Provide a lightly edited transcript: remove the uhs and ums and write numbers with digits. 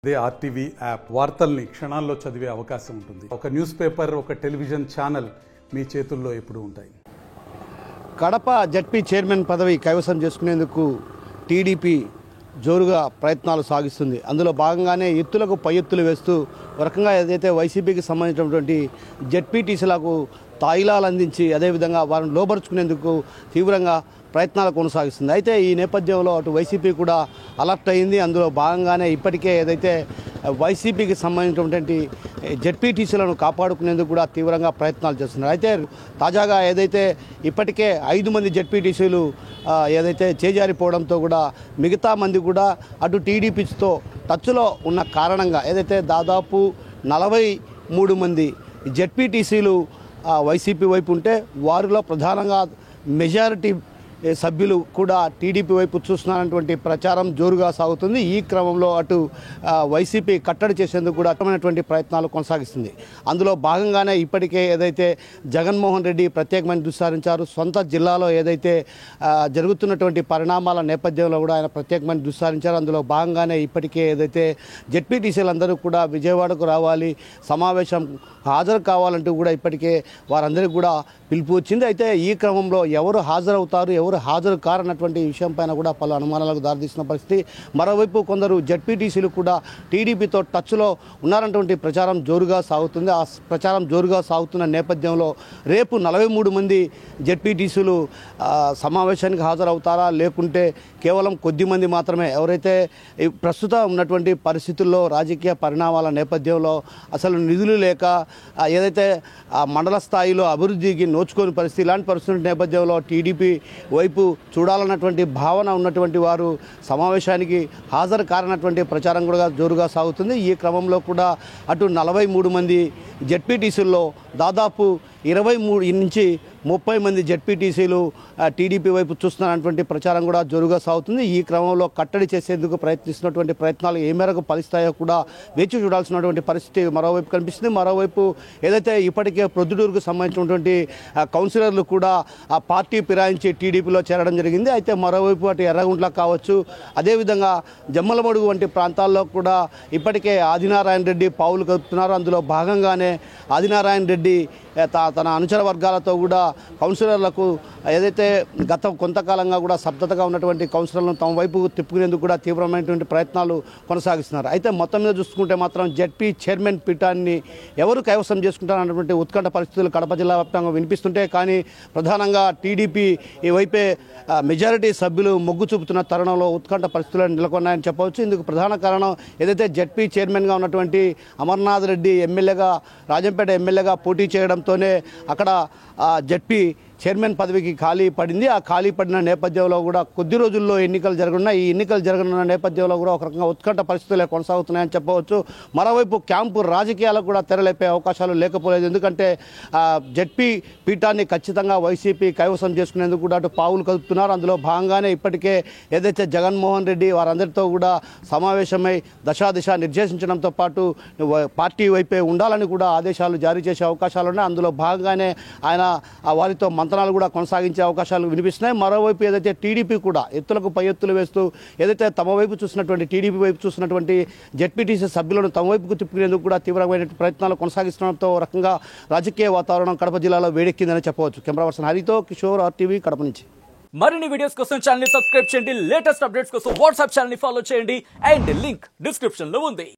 అదే RTV app వార్తల్ని క్షణాల్లో చదివే అవకాశం ఉంటుంది. ఒక న్యూస్ పేపర్, ఒక టెలివిజన్ ఛానల్ మీ చేతుల్లో ఎప్పుడూ ఉంటాయి. కడప జడ్పీ చైర్మన్ పదవి కైవసం చేసుకునేందుకు టీడీపీ జోరుగా ప్రయత్నాలు సాగిస్తుంది. అందులో భాగంగానే ఎత్తులకు పై ఎత్తులు వేస్తూ రకంగా ఏదైతే వైసీపీకి సంబంధించినటువంటి జడ్పీటీసీలకు తాయిలాలు అందించి అదేవిధంగా వారిని లోపరుచుకునేందుకు తీవ్రంగా ప్రయత్నాలు కొనసాగిస్తుంది. అయితే ఈ నేపథ్యంలో అటు వైసీపీ కూడా అలర్ట్ అయింది. అందులో భాగంగానే ఇప్పటికే ఏదైతే వైసీపీకి సంబంధించినటువంటి జడ్పీటీసీలను కాపాడుకునేందుకు కూడా తీవ్రంగా ప్రయత్నాలు చేస్తున్నారు. అయితే తాజాగా ఏదైతే ఇప్పటికే 5 మంది జడ్పీటీసీలు ఏదైతే చేజారిపోవడంతో కూడా మిగతా మంది కూడా అటు టీడీపీతో టచ్లో ఉన్న కారణంగా ఏదైతే దాదాపు 43 మంది జడ్పీటీసీలు వైసీపీ వైపు ఉంటే వారిలో ప్రధానంగా మెజారిటీ సభ్యులు కూడా టీడీపీ వైపు చూస్తున్నారన్నటువంటి ప్రచారం జోరుగా సాగుతుంది. ఈ క్రమంలో అటు వైసీపీ కట్టడి చేసేందుకు కూడా అర్థమైనటువంటి ప్రయత్నాలు కొనసాగిస్తుంది. అందులో భాగంగానే ఇప్పటికే ఏదైతే జగన్మోహన్ రెడ్డి ప్రత్యేకమైన దృష్టి సారించారు. సొంత జిల్లాలో ఏదైతే జరుగుతున్నటువంటి పరిణామాల నేపథ్యంలో కూడా ఆయన ప్రత్యేకమైన దృష్టి సారించారు. అందులో భాగంగానే ఇప్పటికే ఏదైతే జడ్పీటీసీలందరూ కూడా విజయవాడకు రావాలి, సమావేశం హాజరు కావాలంటూ కూడా ఇప్పటికే వారందరికీ కూడా పిలుపు వచ్చింది. అయితే ఈ క్రమంలో ఎవరు హాజరవుతారు, ఎవరు హాజరు కారన్నటువంటి విషయం పైన కూడా పలు అనుమానాలకు దారితీసిన పరిస్థితి. మరోవైపు కొందరు జడ్పీటీసీలు కూడా టీడీపీతో టచ్లో ఉన్నారన్నటువంటి ప్రచారం జోరుగా సాగుతుంది. ఆ ప్రచారం జోరుగా సాగుతున్న నేపథ్యంలో రేపు 43 మంది జడ్పీటీసీలు సమావేశానికి హాజరవుతారా, లేకుంటే కేవలం కొద్ది మంది మాత్రమే ఎవరైతే ప్రస్తుతం ఉన్నటువంటి పరిస్థితుల్లో రాజకీయ పరిణామాల నేపథ్యంలో అసలు నిధులు లేక ఏదైతే మండల స్థాయిలో అభివృద్ధికి నోచుకోని పరిస్థితి, ఇలాంటి పరిస్థితుల నేపథ్యంలో టీడీపీ వైపు చూడాలన్నటువంటి భావన ఉన్నటువంటి వారు సమావేశానికి హాజరు కారన్నటువంటి ప్రచారం కూడా జోరుగా సాగుతుంది. ఈ క్రమంలో కూడా అటు 43 మంది జడ్పీటీసీల్లో దాదాపు 23 నుంచి 30 మంది జడ్పీటీసీలు టీడీపీ వైపు చూస్తున్నారన్నటువంటి ప్రచారం కూడా జోరుగా సాగుతుంది. ఈ క్రమంలో కట్టడి చేసేందుకు ప్రయత్నిస్తున్నటువంటి ప్రయత్నాలు ఏ మేరకు ఫలిస్తాయో కూడా వేచి చూడాల్సినటువంటి పరిస్థితి మరోవైపు కనిపిస్తుంది. మరోవైపు ఏదైతే ఇప్పటికే ప్రొద్దుటూరుకు సంబంధించినటువంటి కౌన్సిలర్లు కూడా ఆ పార్టీ ఫిరాయించి టీడీపీలో చేరడం జరిగింది. అయితే మరోవైపు అటు ఎర్రగుంట్ల కావచ్చు, అదేవిధంగా జమ్మలమడుగు వంటి ప్రాంతాల్లో కూడా ఇప్పటికే ఆదినారాయణ రెడ్డి పావులు కలుపుతున్నారు. అందులో భాగంగానే ఆదినారాయణ రెడ్డి తన అనుచర వర్గాలతో కూడా కౌన్సిలర్లకు ఏదైతే గత కొంతకాలంగా కూడా స్తబ్దతగా ఉన్నటువంటి కౌన్సిలర్లను తమ వైపు తిప్పుకునేందుకు కూడా తీవ్రమైనటువంటి ప్రయత్నాలు కొనసాగిస్తున్నారు. అయితే మొత్తం మీద చూసుకుంటే మాత్రం జడ్పీ చైర్మన్ పీఠాన్ని ఎవరు కైవసం చేసుకుంటారన్నటువంటి ఉత్కంఠ పరిస్థితులు కడప జిల్లా వ్యాప్తంగా వినిపిస్తుంటే, కానీ ప్రధానంగా టీడీపీ ఈ వైపే మెజారిటీ సభ్యులు మొగ్గు చూపుతున్న తరుణంలో ఉత్కంఠ పరిస్థితులు నెలకొన్నాయని చెప్పవచ్చు. ఇందుకు ప్రధాన కారణం ఏదైతే జడ్పీ చైర్మన్గా ఉన్నటువంటి అమర్నాథ్ రెడ్డి ఎమ్మెల్యేగా, రాజంపేట ఎమ్మెల్యేగా పోటీ చేయడంతోనే అక్కడ జడ్పీ చైర్మన్ పదవికి ఖాళీ పడింది. ఆ ఖాళీ పడిన నేపథ్యంలో కూడా కొద్ది రోజుల్లో ఎన్నికలు జరగనున్నాయి. ఈ ఎన్నికలు జరగనున్న నేపథ్యంలో కూడా ఒక రకంగా ఉత్కంఠ పరిస్థితులే కొనసాగుతున్నాయని చెప్పవచ్చు. మరోవైపు క్యాంపు రాజకీయాలకు కూడా తెరలేపే అవకాశాలు లేకపోలేదు. ఎందుకంటే జడ్పీ పీఠాన్ని ఖచ్చితంగా వైసీపీ కైవసం చేసుకునేందుకు కూడా అటు పావులు కలుపుతున్నారు. అందులో భాగంగానే ఇప్పటికే ఏదైతే జగన్మోహన్ రెడ్డి వారందరితో కూడా సమావేశమై దశాదిశ నిర్దేశించడంతో పాటు పార్టీ వైపే ఉండాలని కూడా ఆదేశాలు జారీ చేసే అవకాశాలు ఉన్నాయి. అందులో భాగంగానే ఆయన వారితో మంత్రాలు కూడా కొనసాగించే అవకాశాలు వినిపిస్తున్నాయి. మరోవైపు ఏదైతే టీడీపీ కూడా ఎత్తులకు పై ఎత్తులు వేస్తూ ఏదైతే తమ వైపు చూసినటువంటి టీడీపీ వైపు చూసినటువంటి జడ్పీటీసీ సభ్యులను తమ వైపుకు తిప్పుకునేందుకు కూడా తీవ్రమైన ప్రయత్నాలు కొనసాగిస్తుండడంతో రకంగా రాజకీయ వాతావరణం కడప జిల్లాలో వేడెక్కిందని చెప్పవచ్చు. కెమెరా పర్సన్ హరితో కిషోర్, RTV కడప నుంచి. మరిన్ని వీడియోస్ కోసం ఛానల్ ని సబ్స్క్రైబ్ చేయండి. లేటెస్ట్ అప్డేట్స్ కోసం వాట్సాప్ ఛానల్ ని ఫాలో చేయండి. అండ్ లింక్ డిస్క్రిప్షన్ లో ఉంది.